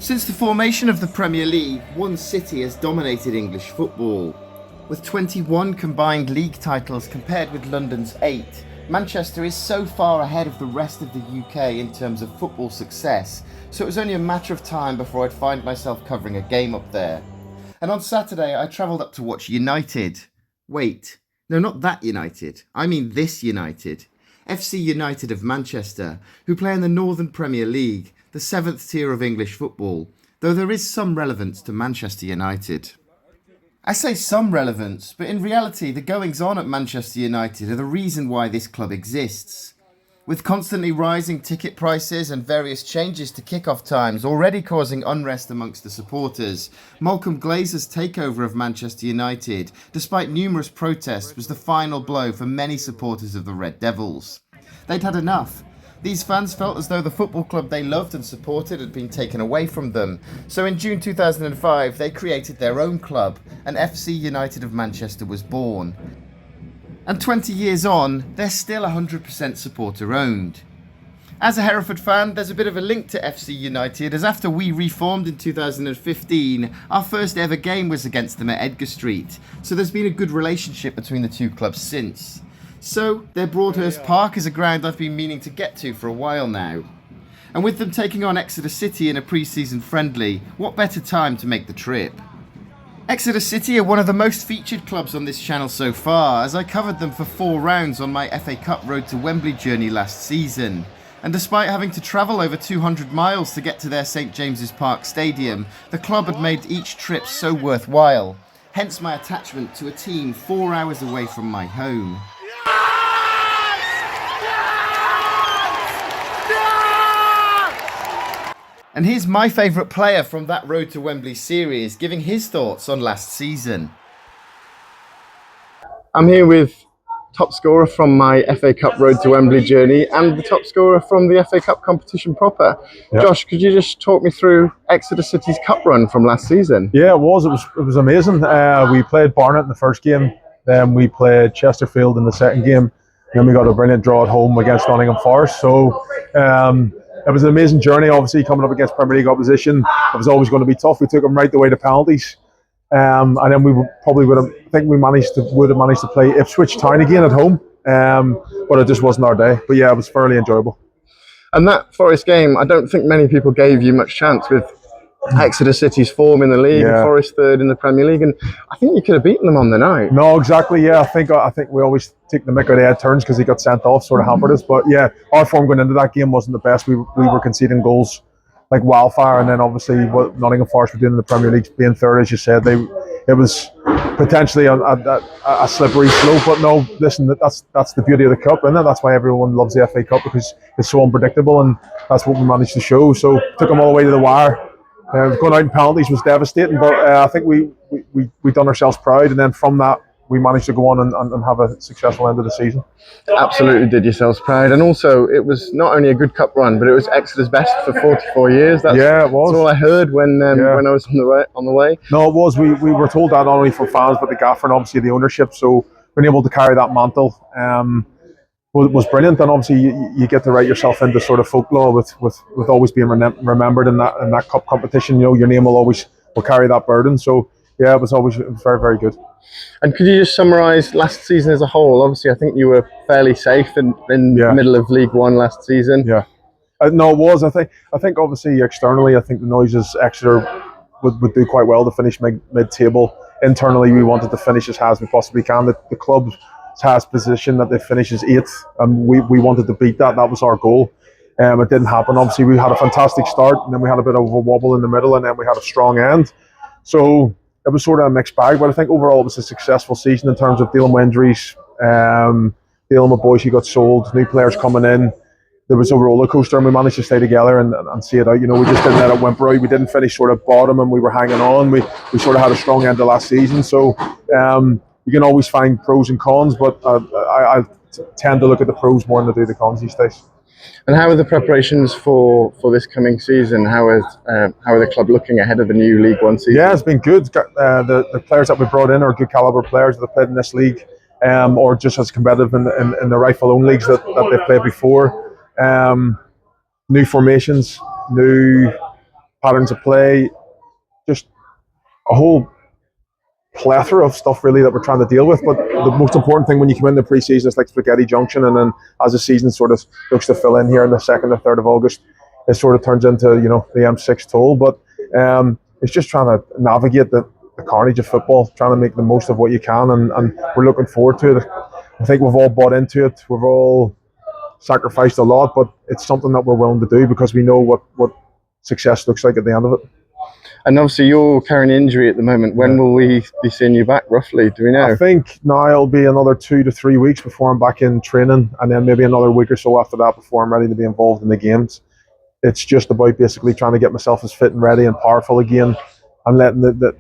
Since the formation of the Premier League, one city has dominated English football. With 21 combined league titles compared with London's 8, Manchester is so far ahead of the rest of the UK in terms of football success, so it was only a matter of time before I'd find myself covering a game up there. And on Saturday I travelled up to watch United. Wait, no, not that United, I mean this United. FC United of Manchester, who play in the Northern Premier League, the 7th tier of English football, though there is some relevance to Manchester United. I say some relevance, but in reality the goings-on at Manchester United are the reason why this club exists. With constantly rising ticket prices and various changes to kick-off times already causing unrest amongst the supporters, Malcolm Glazer's takeover of Manchester United, despite numerous protests, was the final blow for many supporters of the Red Devils. They'd had enough. These fans felt as though the football club they loved and supported had been taken away from them, so in June 2005 they created their own club, and FC United of Manchester was born. And 20 years on, they're still 100% supporter owned. As a Hereford fan, there's a bit of a link to FC United, as after we reformed in 2015, our first ever game was against them at Edgar Street, so there's been a good relationship between the two clubs since. So, their Broadhurst Park is a ground I've been meaning to get to for a while now. And with them taking on Exeter City in a pre-season friendly, what better time to make the trip? Exeter City are one of the most featured clubs on this channel so far, as I covered them for 4 rounds on my FA Cup Road to Wembley journey last season. And despite having to travel over 200 miles to get to their St James's Park stadium, the club had made each trip so worthwhile. Hence my attachment to a team 4 hours away from my home. And here's my favourite player from that Road to Wembley series, giving his thoughts on last season. I'm here with top scorer from my FA Cup Road to Wembley journey and the top scorer from the FA Cup competition proper. Yep. Josh, could you just talk me through Exeter City's cup run from last season? Yeah, it was amazing. We played Barnet in the first game, then we played Chesterfield in the second game, then we got a brilliant draw at home against Nottingham Forest. So it was an amazing journey, obviously, coming up against Premier League opposition. It was always going to be tough. We took them right the way to penalties. And then we would have managed to play Ipswich Town again at home. But it just wasn't our day. But yeah, it was fairly enjoyable. And that Forest game, I don't think many people gave you much chance with Exeter City's form in the league, and Forest third in the Premier League, and I think you could have beaten them on the night. No, exactly. Yeah, I think we always take the mick out of Ed turns because he got sent off, sort of hampered us. But yeah, our form going into that game wasn't the best. We were conceding goals like wildfire, and then obviously what Nottingham Forest were doing in the Premier League, being third, as you said, it was potentially a slippery slope. But no, listen, that's the beauty of the cup, isn't it? That's why everyone loves the FA Cup, because it's so unpredictable, and that's what we managed to show. So took them all the way to the wire. Going out in penalties was devastating, but I think we done ourselves proud, and then from that we managed to go on and have a successful end of the season. Absolutely did yourselves proud, and also it was not only a good cup run, but it was Exeter's best for 44 years. Yeah, it was. That's all I heard when I was on the way. No, it was. We were told that not only from fans but the gaffer and obviously the ownership. So being able to carry that mantle was brilliant, and obviously you get to write yourself into sort of folklore with always being remembered in that cup competition. You know, your name will carry that burden. So yeah, it was very, very good. And could you just summarise last season as a whole? Obviously, I think you were fairly safe in the middle of League One last season. Yeah, no, it was. I think obviously externally, I think the noises Exeter would do quite well to finish mid-table. Internally, we wanted to finish as high as we possibly can. The club's highest position that they finish is 8th, and we wanted to beat that. That was our goal. It didn't happen. Obviously, we had a fantastic start, and then we had a bit of a wobble in the middle, and then we had a strong end. So it was sort of a mixed bag, but I think overall it was a successful season in terms of dealing with injuries, dealing with boys who got sold, new players coming in. There was a roller coaster, and we managed to stay together and see it out. You know, we just didn't let it whimper out. We didn't finish sort of bottom, and we were hanging on. We sort of had a strong end of last season. So you can always find pros and cons, but I tend to look at the pros more than I do the cons these days. And how are the preparations for this coming season? How are the club looking ahead of the new League One season? Yeah, it's been good. The players that we brought in are good calibre players that have played in this league, or just as competitive in the rifle own leagues that they've played before. New formations, new patterns of play, just a whole plethora of stuff really that we're trying to deal with. But the most important thing when you come into pre-season is like Spaghetti Junction, and then as the season sort of looks to fill in here in the 2nd or 3rd of August, it sort of turns into the M6 toll. But it's just trying to navigate the carnage of football, trying to make the most of what you can, and we're looking forward to it. I think we've all bought into it. We've all sacrificed a lot, but it's something that we're willing to do because we know what success looks like at the end of it. And obviously you're carrying an injury at the moment. When will we be seeing you back roughly? Do we know? I think now it'll be another 2 to 3 weeks before I'm back in training, and then maybe another week or so after that before I'm ready to be involved in the games. It's just about basically trying to get myself as fit and ready and powerful again, and letting the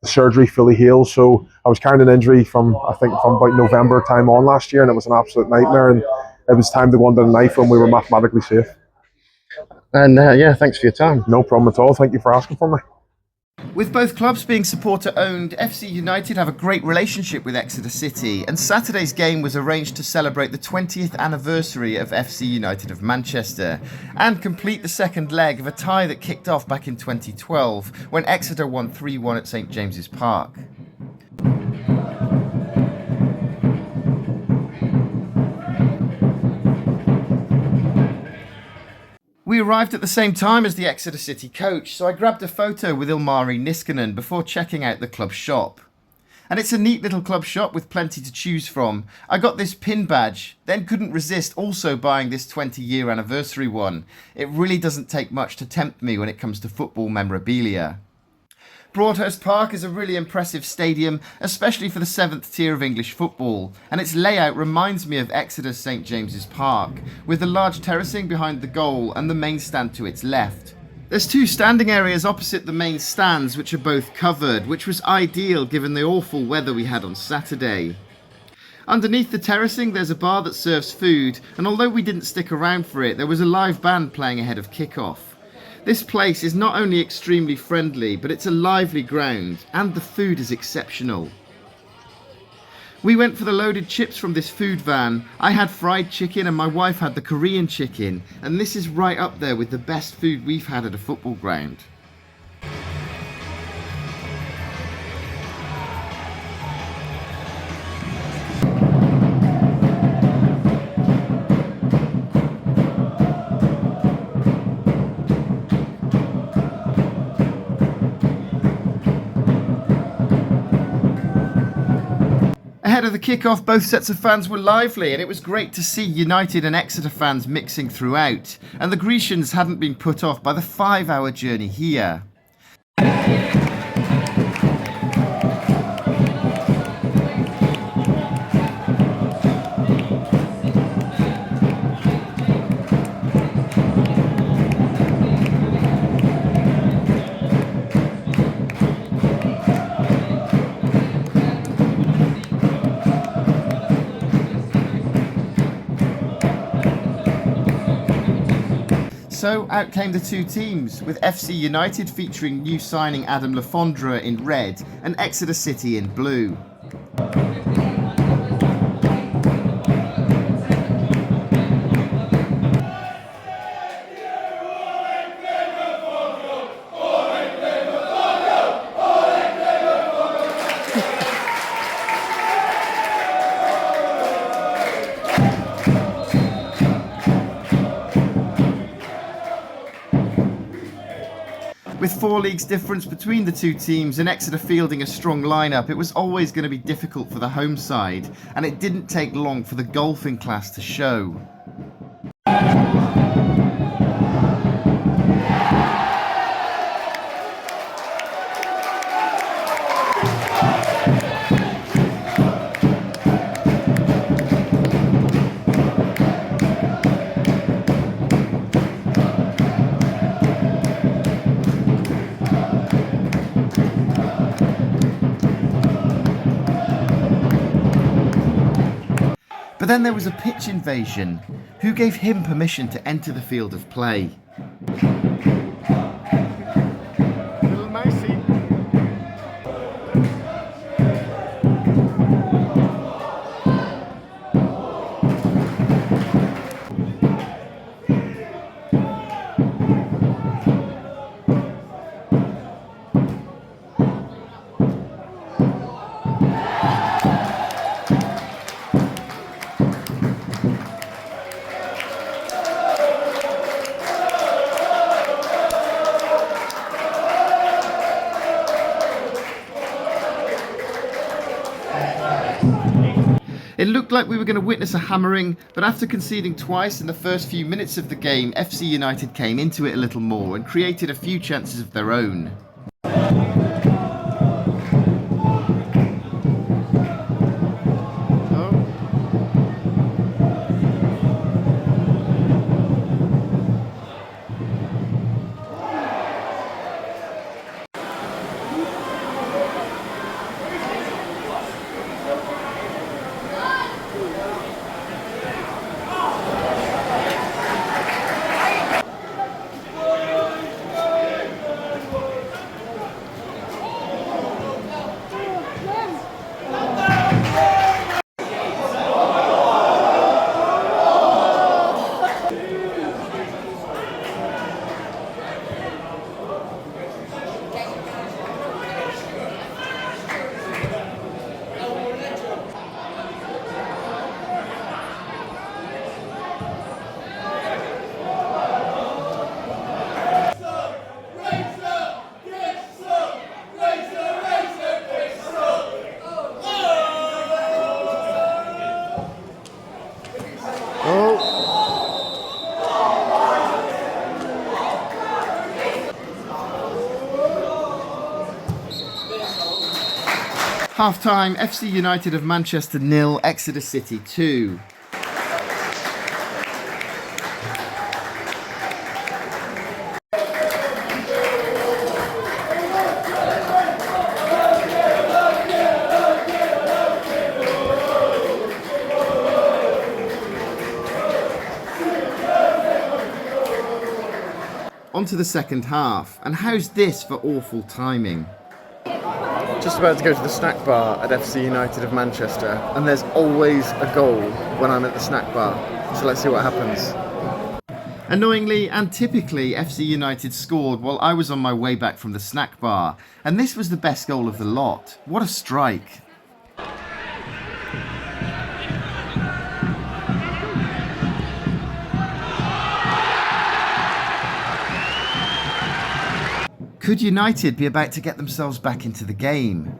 surgery fully heal. So I was carrying an injury from about November time on last year, and it was an absolute nightmare, and it was time to go under the knife when we were mathematically safe. And yeah, thanks for your time. No problem at all. Thank you for asking for me. With both clubs being supporter-owned, FC United have a great relationship with Exeter City, and Saturday's game was arranged to celebrate the 20th anniversary of FC United of Manchester, and complete the second leg of a tie that kicked off back in 2012, when Exeter won 3-1 at St James's Park. We arrived at the same time as the Exeter City coach, so I grabbed a photo with Ilmari Niskanen before checking out the club shop. And it's a neat little club shop with plenty to choose from. I got this pin badge, then couldn't resist also buying this 20-year anniversary one. It really doesn't take much to tempt me when it comes to football memorabilia. Broadhurst Park is a really impressive stadium, especially for the 7th tier of English football, and its layout reminds me of Exeter's St James's Park, with the large terracing behind the goal and the main stand to its left. There's 2 standing areas opposite the main stands which are both covered, which was ideal given the awful weather we had on Saturday. Underneath the terracing there's a bar that serves food, and although we didn't stick around for it, there was a live band playing ahead of kick-off. This place is not only extremely friendly, but it's a lively ground, and the food is exceptional. We went for the loaded chips from this food van. I had fried chicken and my wife had the Korean chicken, and this is right up there with the best food we've had at a football ground. Ahead of the kick-off, both sets of fans were lively, and it was great to see United and Exeter fans mixing throughout, and the Grecians hadn't been put off by the 5-hour journey here. So out came the 2 teams, with FC United featuring new signing Adam Lafondra in red and Exeter City in blue. With 4 leagues difference between the 2 teams and Exeter fielding a strong lineup, it was always going to be difficult for the home side, and it didn't take long for the golfing class to show. But then there was a pitch invasion. Who gave him permission to enter the field of play? Little mousey. It looked like we were going to witness a hammering, but after conceding twice in the first few minutes of the game, FC United came into it a little more and created a few chances of their own. Half-time, FC United of Manchester 0, Exeter City 2. On to the second half, and how's this for awful timing? Just about to go to the snack bar at FC United of Manchester, and there's always a goal when I'm at the snack bar, so let's see what happens. Annoyingly and typically, FC United scored while I was on my way back from the snack bar, and this was the best goal of the lot. What a strike! Could United be about to get themselves back into the game?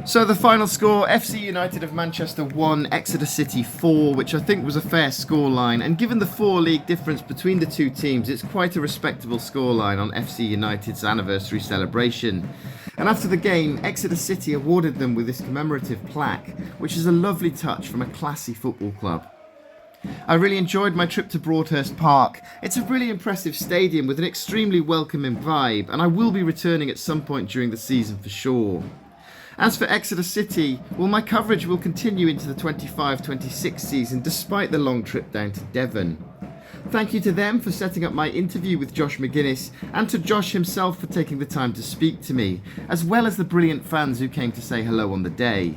So the final score, FC United of Manchester 1, Exeter City 4, which I think was a fair scoreline, and given the 4-league difference between the two teams, it's quite a respectable scoreline on FC United's anniversary celebration. And after the game, Exeter City awarded them with this commemorative plaque, which is a lovely touch from a classy football club. I really enjoyed my trip to Broadhurst Park. It's a really impressive stadium with an extremely welcoming vibe, and I will be returning at some point during the season for sure. As for Exeter City, well, my coverage will continue into the 25-26 season despite the long trip down to Devon. Thank you to them for setting up my interview with Josh Magennis, and to Josh himself for taking the time to speak to me, as well as the brilliant fans who came to say hello on the day.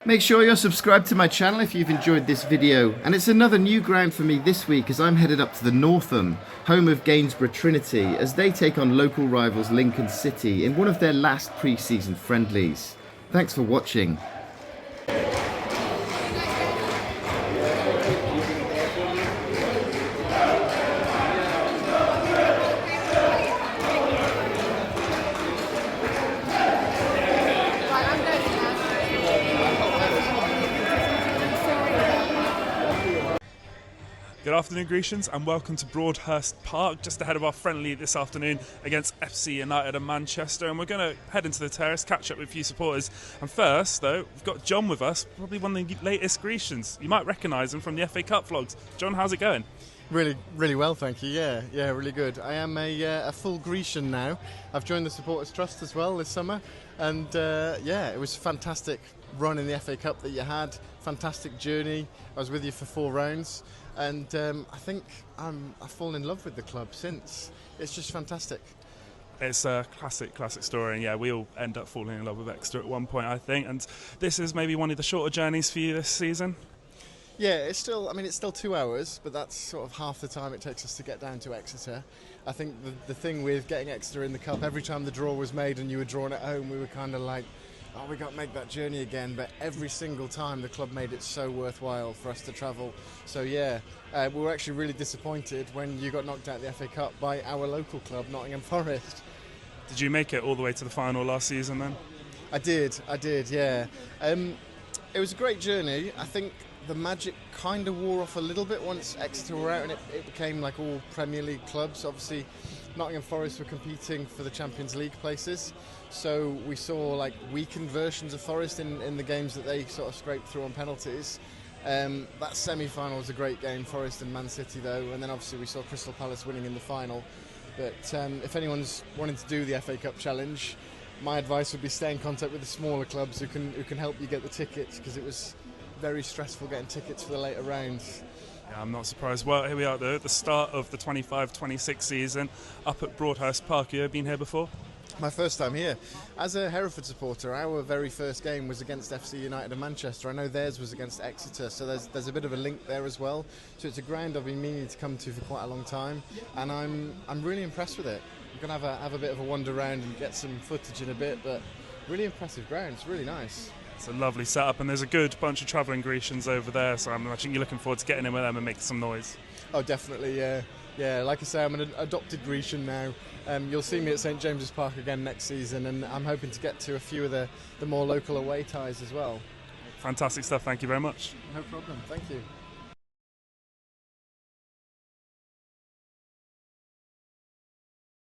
Make sure you're subscribed to my channel if you've enjoyed this video, and it's another new ground for me this week as I'm headed up to the Northam, home of Gainsborough Trinity, as they take on local rivals Lincoln City in one of their last pre-season friendlies. Thanks for watching. Good afternoon, Grecians, and welcome to Broadhurst Park, just ahead of our friendly this afternoon against FC United and Manchester. And we're going to head into the terrace, catch up with a few supporters. And first, though, we've got John with us, probably one of the latest Grecians. You might recognise him from the FA Cup vlogs. John, how's it going? Really well, thank you. Yeah, really good. I am a full Grecian now. I've joined the Supporters Trust as well this summer, and it was a fantastic run in the FA Cup that you had. Fantastic journey. I was with you for 4 rounds, and I think I've fallen in love with the club since. It's just fantastic. It's a classic story, and yeah, we all end up falling in love with Exeter at one point, I think. And this is maybe one of the shorter journeys for you this season. Yeah, it's still 2 hours, but that's sort of half the time it takes us to get down to Exeter. I think the thing with getting Exeter in the Cup, every time the draw was made and you were drawn at home, we were kind of like, oh, we got to make that journey again. But every single time the club made it so worthwhile for us to travel. So yeah, we were actually really disappointed when you got knocked out of the FA Cup by our local club, Nottingham Forest. Did you make it all the way to the final last season then? I did, yeah. It was a great journey. I think the magic kind of wore off a little bit once Exeter were out, and it became like all Premier League clubs. Obviously, Nottingham Forest were competing for the Champions League places, so we saw like weakened versions of Forest in the games that they sort of scraped through on penalties. That semi-final was a great game, Forest and Man City though, and then obviously we saw Crystal Palace winning in the final. But if anyone's wanting to do the FA Cup challenge, my advice would be stay in contact with the smaller clubs who can help you get the tickets, because it was very stressful getting tickets for the later rounds. Yeah, I'm not surprised. Well, here we are though, at the start of the 25-26 season up at Broadhurst Park. You ever been here before? My first time here. As a Hereford supporter, our very first game was against FC United and Manchester. I know theirs was against Exeter, so there's a bit of a link there as well. So it's a ground I've been meaning to come to for quite a long time, and I'm really impressed with it. I'm going to have a bit of a wander around and get some footage in a bit, but really impressive ground. It's really nice. It's a lovely setup, and there's a good bunch of travelling Grecians over there, so I'm imagining you're looking forward to getting in with them and making some noise. Oh, definitely, yeah. Like I say, I'm an adopted Grecian now. You'll see me at St James's Park again next season, and I'm hoping to get to a few of the more local away ties as well. Fantastic stuff, thank you very much. No problem, thank you.